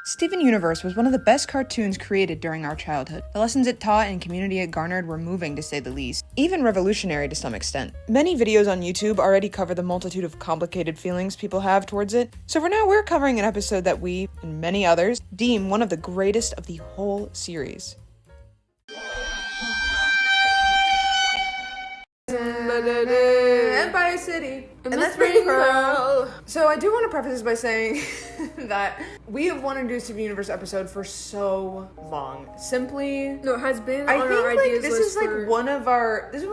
Steven Universe was one of the best cartoons created during our childhood. The lessons it taught and community it garnered were moving to say the least, even revolutionary to some extent. Many videos on YouTube already cover the multitude of complicated feelings people have towards it, so for now we're covering an episode that we, and many others, deem one of the greatest of the whole series. Empire City, and that's pretty cool. So I do want to preface this by saying that we have wanted to do a Steven Universe episode for so long. Simply, no, it has been. I on think our like ideas this list is like for... one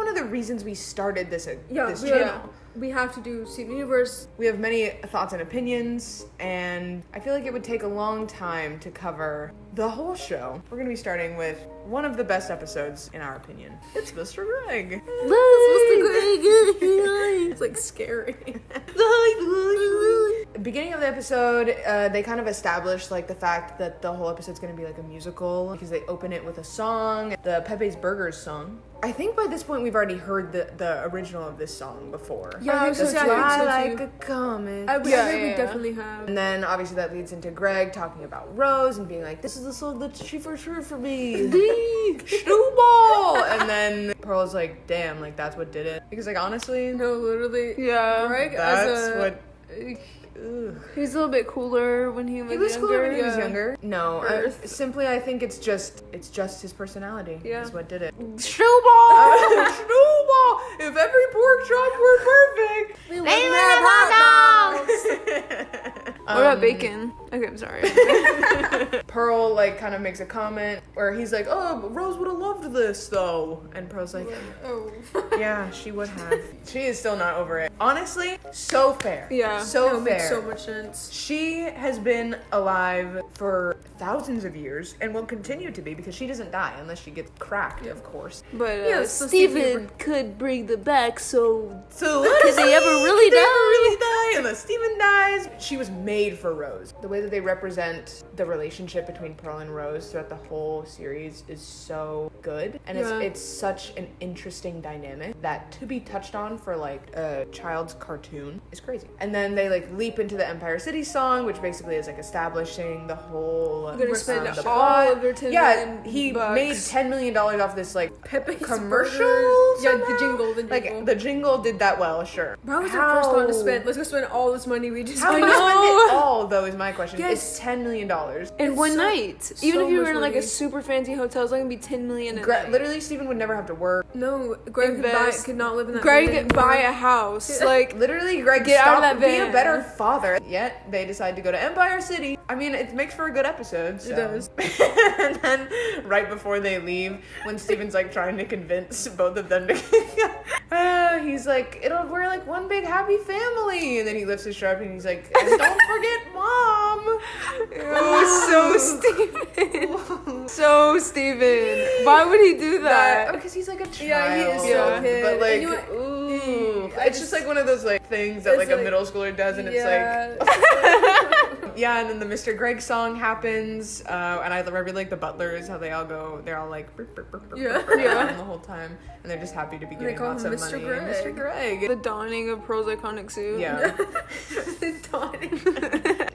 of the reasons we started this channel. Yeah. We have to do Steven Universe. We have many thoughts and opinions, and I feel like it would take a long time to cover the whole show. We're going to be starting with one of the best episodes, in our opinion. It's Mr. Greg. It's like scary. Beginning of the episode, they kind of established like the fact that the whole episode's going to be like a musical because they open it with a song, the Pepe's Burgers song. I think by this point we've already heard the original of this song before. Yeah, I think so too. Fly like a comet. I think we definitely have. And then obviously that leads into Greg talking about Rose and being like, this is the song that she for sure for me. Snowball! And then Pearl's like, damn, like that's what did it. Because like honestly, No, literally. Yeah. Greg that's what... He's a little bit cooler when he was younger. Cooler when he was younger. No, Earth. simply I think it's just his personality is what did it. Snowball! Snowball! If every pork chop were perfect, They wouldn't have hot dogs! What about bacon? Okay, I'm sorry. Pearl like kind of makes a comment where he's like, oh, Rose would have loved this though. And Pearl's like, Oh. yeah, she would have. She is still not over it. Honestly, so fair. Yeah. So no, it makes fair. so much sense. She has been alive for thousands of years and will continue to be because she doesn't die unless she gets cracked, of course. But Yeah, so Steven could bring them back, so So could they ever really die? really die unless Steven dies. She was made for Rose. The way that they represent the relationship between Pearl and Rose throughout the whole series is so good, and it's such an interesting dynamic that to be touched on for like a child's cartoon is crazy. And then they like leap into the Empire City song, which basically is like establishing the whole We're gonna spend the all plot. of their $10 million he bucks. made $10 million off this like Pepe's commercial. Burgers. Yeah, somehow? the jingle. Like the jingle did that well, sure. How was our first thought to spend? Let's go spend all this money we just How spent. much spend it all though is my question. Yes. It's $10 million. In one night. Even so if you were much in like a money. super fancy hotel, it's not gonna be $10 million a night. Literally, Steven would never have to work. No, Greg could not live in that. Greg building buy anymore. a house. Like, Literally, Greg, Get out of stop, that be a van. better father. Yet they decide to go to Empire City. I mean, it makes for a good episode. So. It does. And then right before they leave, when Steven's like trying to convince both of them to, he's like, we're like one big happy family. And then he lifts his shirt up and he's like, and don't forget Mom. so Steven. So Steven. Why would he do that? Because he's like a child. Yeah, he is so a kid. But like, And you know what? ooh, it's just like one of those like things that It's like a like- middle schooler does, and it's like. Yeah, and then the Mr. Greg song happens, and I really like the butlers, how they all go, they're all like, burp, burp, burp, burp, Yeah. burp, burp, Yeah. the whole time, and they're just happy to be They getting call lots him of Mr. money. Greg. Mr. Greg. The donning of Pearl's iconic suit. Yeah.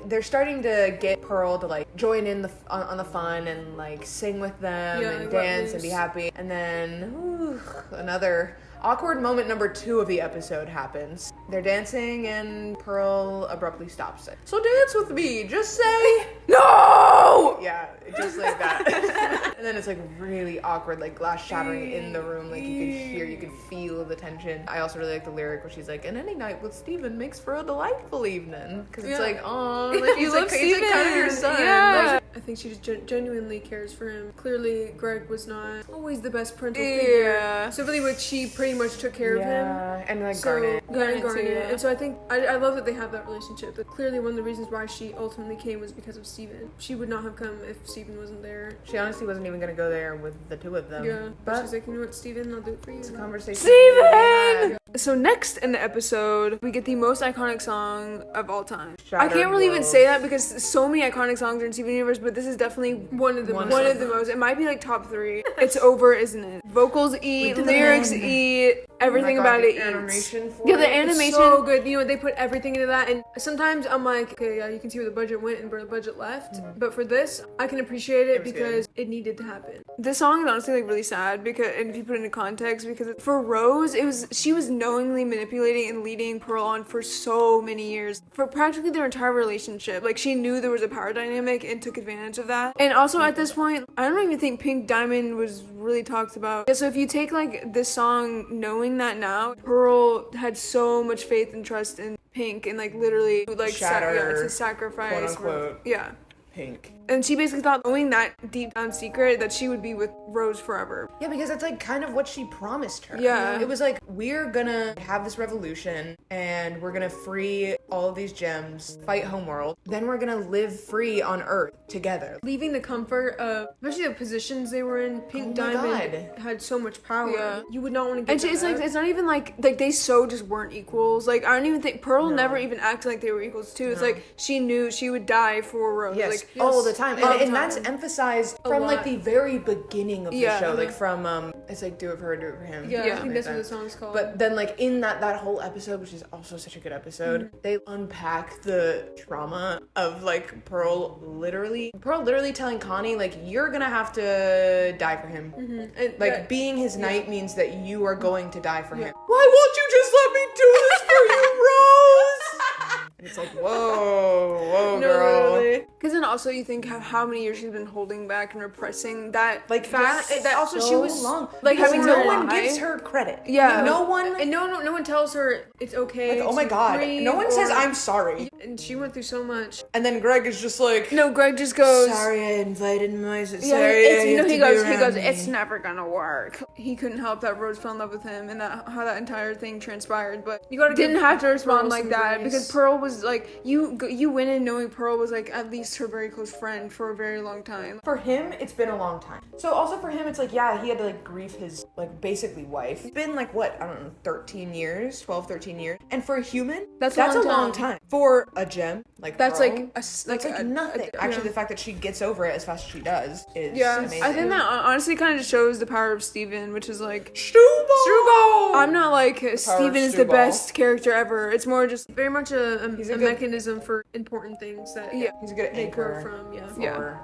They're starting to get Pearl to like join in on the fun and like sing with them Yeah, and like, dance and loose. be happy, and then another awkward moment number 2 of the episode happens. They're dancing and Pearl abruptly stops it. So dance with me, just say no! Yeah, just like that. And then it's like really awkward, like glass shattering in the room, like you could feel the tension. I also really like the lyric where she's like, and any night with Steven makes for a delightful evening. Because it's like, oh, like he's like kind of your son. Yeah. Like, I think she just genuinely cares for him. Clearly, Greg was not always the best parental figure. Yeah. So really, what she pretty much took care of him. And like So, Garnet. Garnet. too, yeah. And so I think, I love that they have that relationship. But clearly one of the reasons why she ultimately came was because of Steven. She would not have come if Steven wasn't there. She honestly wasn't even going to go there with the two of them. Yeah. But But she's like, you know what, Steven, I'll do it for you. it's a conversation. Steven! So next in the episode, we get the most iconic song of all time. I can't really even say that because so many iconic songs are in Steven Universe, but this is definitely One of the One most. one of the most. It might be like top 3. it's over, isn't it? Vocals eat, lyrics eat, everything about it eats. Animation for Yeah, the it. animation. So good. You know, they put everything into that, and sometimes I'm like, okay, yeah, you can see where the budget went and where the budget left. But for this, I can appreciate it was because it needed to happen. This song is honestly like really sad because, and if you put it into context, because for Rose, she was knowingly manipulating and leading Pearl on for so many years, for practically their entire relationship. Like, she knew there was a power dynamic and took advantage of that. And also at this point, I don't even think Pink Diamond was really talked about. Yeah, so if you take like this song knowing that now, Pearl had so much faith and trust in Pink and like literally like to sacrifice, quote unquote, yeah. Pink. And she basically thought, knowing that deep down secret, that she would be with Rose forever. Yeah, because it's like kind of what she promised her. Yeah. It was like, we're gonna have this revolution and we're gonna free all of these gems, fight Homeworld. Then we're gonna live free on Earth together. Leaving the comfort of, especially the positions they were in, Pink Diamond had so much power. Yeah. You would not want to get And it's like, it's not even like they so just weren't equals. Like, I don't even think, Pearl never even acted like they were equals too. It's like, she knew she would die for Rose. Yes, Like, all the time. And that's emphasized from like the very beginning of the show. Like from it's like do it for her, do it for him. Yeah, I think that's what the song's called. But then like in that whole episode, which is also such a good episode, they unpack the trauma of like Pearl literally telling Connie like, you're gonna have to die for him. And, like being his knight means that you are going to die for him. Why won't you just let me do this for you, Rose? And it's like, whoa, girl. Because then also you think how many years she's been holding back and repressing that Like fact that also so she was long. like Because having no to one lie. gives her credit. Yeah. No one. And no one tells her it's okay. Like, oh my to god. grieve No one says or- I'm sorry. And she went through so much. And then Greg is just like, No, Greg just goes, sorry I invited my sorry. he goes, it's never gonna work. He couldn't help that Rose fell in love with him and that how that entire thing transpired, but You gotta didn't give have to respond Pearl like some that grace. because Pearl was like, you went in knowing Pearl was like at least her very close friend for a very long time. For him, it's been a long time. So also for him, it's like, yeah, he had to like grieve his like basically wife. It's been like what, I don't know, 13 years. And for a human, That's a a long time. For a gem, like That's Pearl, like that's like nothing. Actually, the fact that she gets over it as fast as she does is amazing. I think that honestly kind of just shows the power of Steven, which is like Struble! I'm not like Steven is the Struble. best character ever. It's more just Very much a good- mechanism for important things that He's a good they grow anchor from. for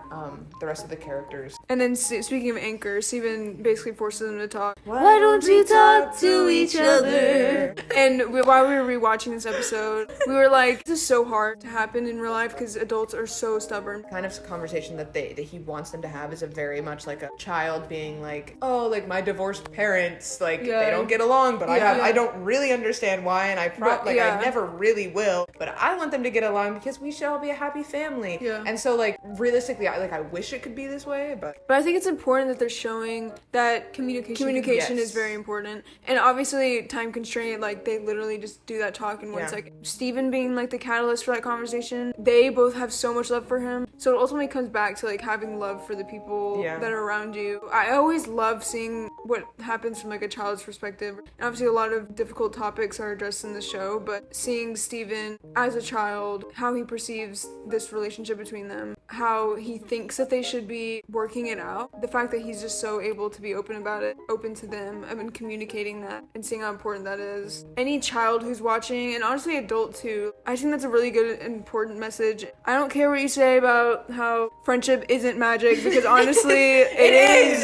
the rest of the characters. And then speaking of anchor, Steven basically forces them to talk. Why don't we talk to each other? And while we were rewatching this episode, we were like, this is so hard to happen in real life because adults are so stubborn. Kind of conversation that he wants them to have is a very much like a child being like, oh, like my divorced parents, like they don't get along, but I don't really understand why, and I never really will, but I want them to get along because we should all be a happy family. Yeah. And so like realistically, I wish it could be this way, but I think it's important that they're showing that communication is very important. And obviously time constraint, like they literally just do that talk in 1 second. Steven being like the catalyst for that conversation, they both have so much love for him. So it ultimately comes back to like having love for the people that are around you. I always love seeing what happens from like a child's perspective. And obviously a lot of difficult topics are addressed in the show, but seeing Steven as a child, how he perceives this relationship between them, how he thinks that they should be working it out, the fact that he's just so able to be open about it, open to them, and communicating that and seeing how important that is. Any child who's watching, and honestly adult too, I think that's a really good and important message. I don't care what you say about how friendship isn't magic, because honestly it is.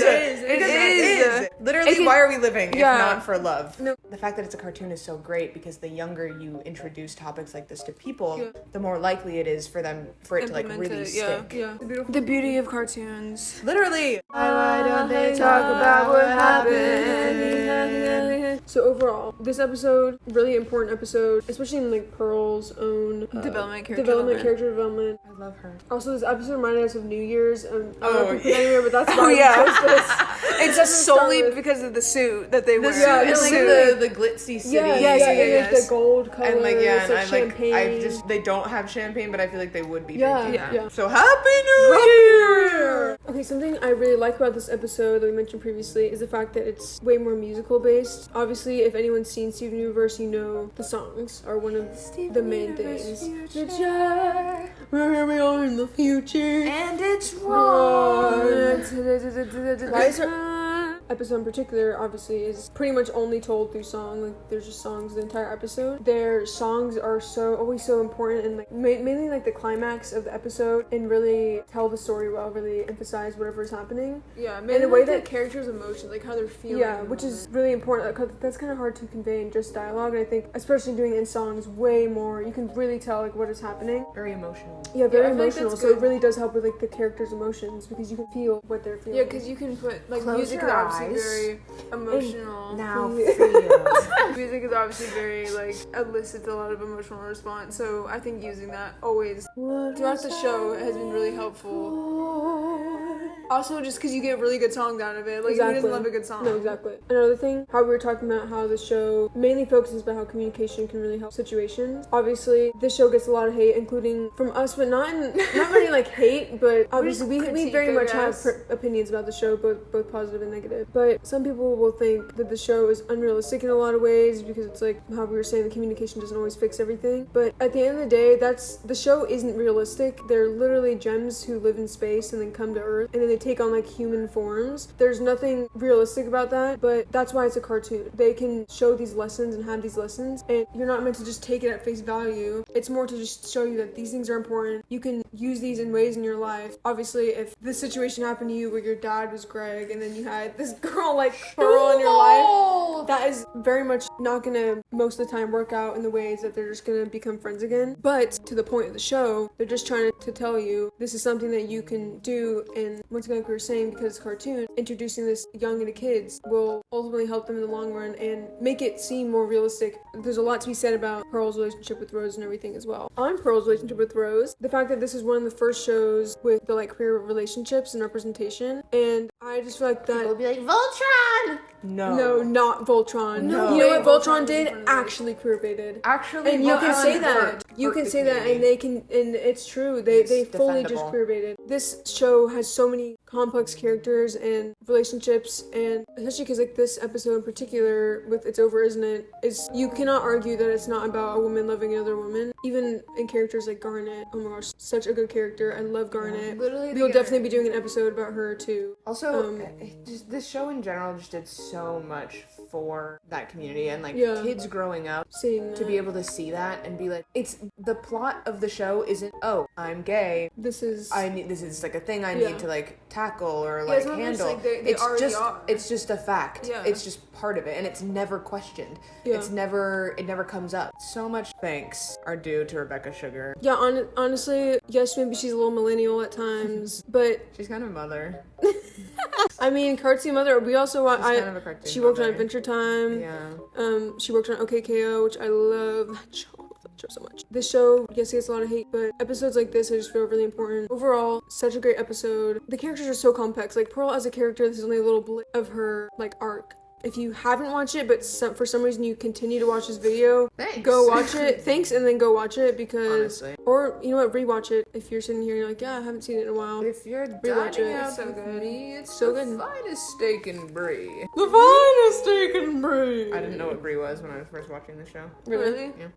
Literally, why are we living if not for love? No. The fact that it's a cartoon is so great because the younger you introduce topics like this to people, the more likely it is for it to like really stick. Yeah. The beauty of cartoons. Literally. Why don't they talk about what happened? So overall, this episode, really important episode, especially in like Pearl's own character development. I love her. Also, this episode reminded us of New Year's. I don't know if we put anywhere, but that's why It's just solely because of the suit that they wear. And like the glitzy city. Like the gold color. And like champagne. they don't have champagne, but I feel like they would be. Yeah. So Happy New Year! Okay, something I really like about this episode that we mentioned previously is the fact that it's way more musical based. Obviously, if anyone's seen Steven Universe, you know the songs are one of the main things. Where we are in the future, and it's wrong. Why is her episode in particular, obviously, is pretty much only told through song. Like, there's just songs the entire episode. Their songs are always so important, and like mainly like the climax of the episode, and really tell the story well, really emphasize whatever's happening. Yeah, mainly the way like that the characters' emotions, like how they're feeling. Yeah, which is really important, because that's kind of hard to convey in just dialogue. And I think, especially doing it in songs, way more, you can really tell like what is happening. Very emotional. Yeah, very I feel like emotional. that's So it good. really does help with like the characters' emotions, because you can feel what they're feeling. Yeah, because you can put like Close music is your obviously eyes. very emotional. Now Yeah. feel. Music is obviously very like elicits a lot of emotional response. So I think using that always throughout the show has been really helpful. Also, just because you get really good songs out of it. Like, who doesn't love a good song? No, exactly. Another thing, how we were talking about how the show mainly focuses about how communication can really help situations. Obviously, this show gets a lot of hate, including from us, but not really like hate, but obviously we critique, very I much guess. have opinions about the show, both positive and negative. But some people will think that the show is unrealistic in a lot of ways, because it's like how we were saying, the communication doesn't always fix everything. But at the end of the day, the show isn't realistic. They're literally gems who live in space and then come to Earth, and then they take on like human forms. There's nothing realistic about that, but that's why it's a cartoon. They can show these lessons and have these lessons, and you're not meant to just take it at face value. It's more to just show you that these things are important. You can use these in ways in your life. Obviously, if this situation happened to you where your dad was Greg and then you had this girl like Pearl in your life, that is very much not gonna most of the time work out in the ways that they're just gonna become friends again. But to the point of the show, they're just trying to tell you this is something that you can do, and once again, like we were saying, because it's a cartoon, introducing this young into kids will ultimately help them in the long run and make it seem more realistic. There's a lot to be said about Pearl's relationship with Rose and everything as well. On Pearl's relationship with Rose, the fact that this is one of the first shows with the like queer relationships and representation, and I just feel like that. People will be like, Voltron! No, not Voltron. No. You know what Voltron Voltron did? was one of those. Actually queer baited. Actually, And you can Voltron say that. hurt You can the say that, and community. they can, and it's true. They It's fully just defendable. queer baited. This show has so many complex characters and relationships, and especially because like this episode in particular with It's Over, Isn't It? Is you cannot argue that it's not about a woman loving another woman. Even in characters like Garnet. Oh my gosh, such a good character. I love Garnet. Literally, We'll definitely be doing an episode about her too. Also, just this show in general just did so much for that community, and like Yeah. kids growing up Seeing to be able to see that and be like, it's the plot of the show isn't, oh, I'm gay, this is this is like a thing I Yeah. need to like tackle or Yeah, like it's not just, handle. like, they it's already just are. it's just a fact. Yeah. It's just part of it, and it's never questioned. Yeah. It never comes up. So much thanks are due to Rebecca Sugar. Yeah, honestly, yes, maybe she's a little millennial at times, but She's kind of a mother. I mean, Cartoon Mother. We also She's kind of a cartoon she worked on mother. Adventure Time. Yeah. She worked on OKKO, which I love that show. I love that show so much. This show, yes, it gets a lot of hate, but episodes like this I just feel really important. Overall, such a great episode. The characters are so complex. Like Pearl as a character, this is only a little blip of her like arc. If you haven't watched it, but for some reason you continue to watch this video, Thanks. go watch it. Thanks, and then go watch it, because Honestly. or you know what, rewatch it if you're sitting here and you're like, yeah, I haven't seen it in a while. If you're Rewatch dining it. out It's so with good. me, it's So the good. finest steak and brie. The finest steak and brie. I didn't know what brie was when I was first watching the show. Really? Yeah.